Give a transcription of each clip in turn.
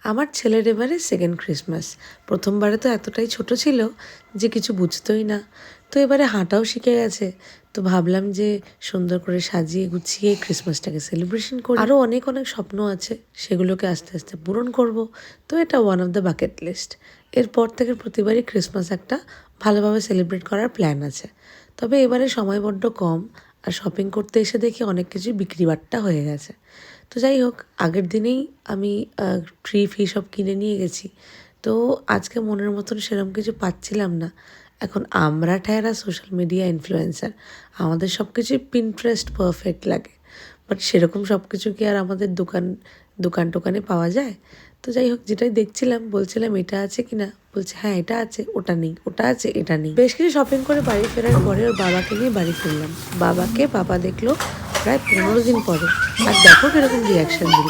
আমার ছেলের এবারে সেকেন্ড ক্রিসমাস। প্রথমবারে তো এতটাই ছোট ছিল যে কিছু বুঝতোই না। তো এবারে হাঁটাও শিখে গেছে। তো ভাবলাম যে সুন্দর করে সাজিয়ে গুছিয়ে ক্রিসমাসটাকে সেলিব্রেশন করি। আরও অনেক অনেক স্বপ্ন আছে, সেগুলোকে আস্তে আস্তে পূরণ করব। তো এটা one of the bucket list. এরপর থেকে প্রতিবারই ক্রিসমাস একটা ভালোভাবে সেলিব্রেট করার প্ল্যান আছে। তবে এবারে সময় বড্ড কম, আর শপিং করতে এসে দেখি অনেক কিছুই বিক্রিবাট্টা হয়ে গেছে। তো যাই হোক, আগের দিনেই আমি ট্রি ফি সব কিনে নিয়ে গেছি। তো আজকে মনের মতন সেরকম কিছু পাচ্ছিলাম না। এখন আমরা ঠেরা সোশ্যাল মিডিয়া ইনফ্লুয়েন্সার, আমাদের সব কিছুই পিন্টারেস্ট পারফেক্ট লাগে। বাট সেরকম সব কিছু কি আর আমাদের দোকানে পাওয়া যায়? তো যাই হোক, যেটাই দেখছিলাম বলছিলাম এটা আছে কি না, বলছে হ্যাঁ এটা আছে, ওটা নেই, ওটা আছে, এটা নেই। বেশ কিছু শপিং করে বাড়ি ফেরার পরে ওর বাবাকে নিয়ে বাড়ি ফিরলাম। বাবা দেখলো প্রায় 15 দিন পরে, আর দেখো কিরকম রিয়াকশন দিল।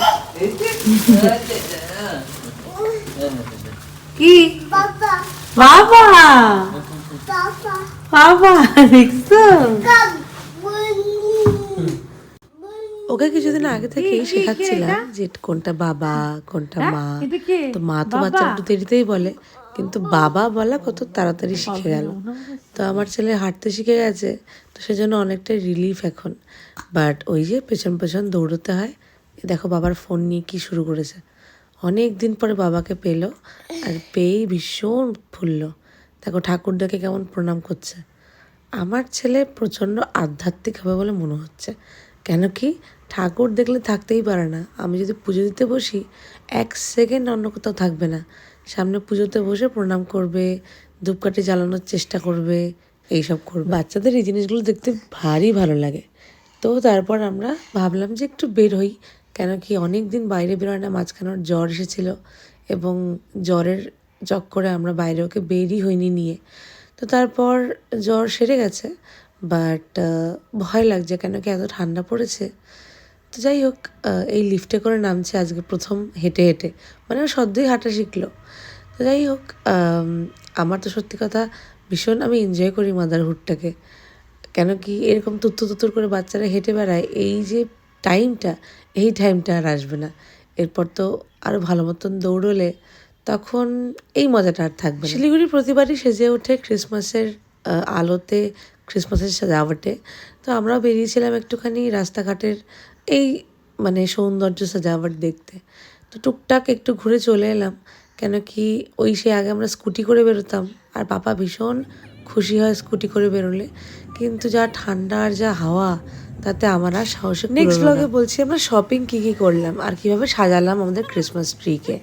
কি বাবা বাবা বাবা দেখছো? ওকে কিছুদিন আগে থেকেই শেখাচ্ছিলাম যে কোনটা বাবা কোনটা মা। তো মা তো বাচ্চা একটু দেরিতেই বলে, কিন্তু বাবা বলা কত তাড়াতাড়ি শিখে গেল। তো আমার ছেলে হাঁটতে শিখে গেছে, তো সেজন্য অনেকটাই রিলিফ এখন। বাট ওই যে পেছন পেছন দৌড়তে হয়। দেখো বাবার ফোন নিয়ে কি শুরু করেছে। অনেক দিন পরে বাবাকে পেলো, আর পেয়েই ভীষণ ফুললো। দেখো ঠাকুরদাকে কেমন প্রণাম করছে। আমার ছেলে প্রচণ্ড আধ্যাত্মিক হবে বলে মনে হচ্ছে। কেন কি, ঠাকুর দেখলে থাকতেই পারে না। আমি যদি পুজো দিতে বসি, 1 সেকেন্ড অন্য কোথাও থাকবে না। সামনে পুজোতে বসে প্রণাম করবে, ধূপকাঠি জ্বালানোর চেষ্টা করবে, এইসব করবে। বাচ্চাদের এই জিনিসগুলো দেখতে ভারী ভালো লাগে। তো তারপর আমরা ভাবলাম যে একটু বের হই। কেন কি অনেক দিন বাইরে বেরোয় না, মাঝখানে ওর জ্বর এসেছিল, এবং জ্বরের চক্করে আমরা বাইরে ওকে বেরই হইনি নিয়ে। তো তারপর জ্বর সেরে গেছে, বাট ভয় লাগছে কেন কি এত ঠান্ডা পড়েছে। তো যাই হোক, এই লিফটে করে নামছে আজকে প্রথম হেঁটে হেঁটে, মানে ও সদ্যই হাঁটা শিখলো। তো যাই হোক, আমার তো সত্যি কথা ভীষণ আমি এনজয় করি মাদারহুডটাকে। কেন কি এরকম তুত্তুর করে বাচ্চারা হেঁটে বেড়ায়, এই টাইমটা আর আসবে না। এরপর তো আরও ভালো মতন দৌড়লে তখন এই মজাটা আর থাকবে না। শিলিগুড়ি প্রতিবারই সেজে ওঠে ক্রিসমাসের আলোতে, ক্রিসমাসের সাজাওয়াটে। তো আমরাও বেরিয়েছিলাম একটুখানি রাস্তাঘাটের এই মানে সৌন্দর্য সাজাওয়াট দেখতে। তো টুকটাক একটু ঘুরে চলে এলাম। কেন কি ওই সে আগে আমরা স্কুটি করে বেরোতাম, আর পাপা ভীষণ খুশি হয় স্কুটি করে বেরোলে, কিন্তু যা ঠান্ডা আর যা হাওয়া, তাতে আমার আর সাহসে। নেক্সট ব্লগে বলছি আমরা শপিং কী কী করলাম আর কীভাবে সাজালাম আমাদের ক্রিসমাস ট্রিকে।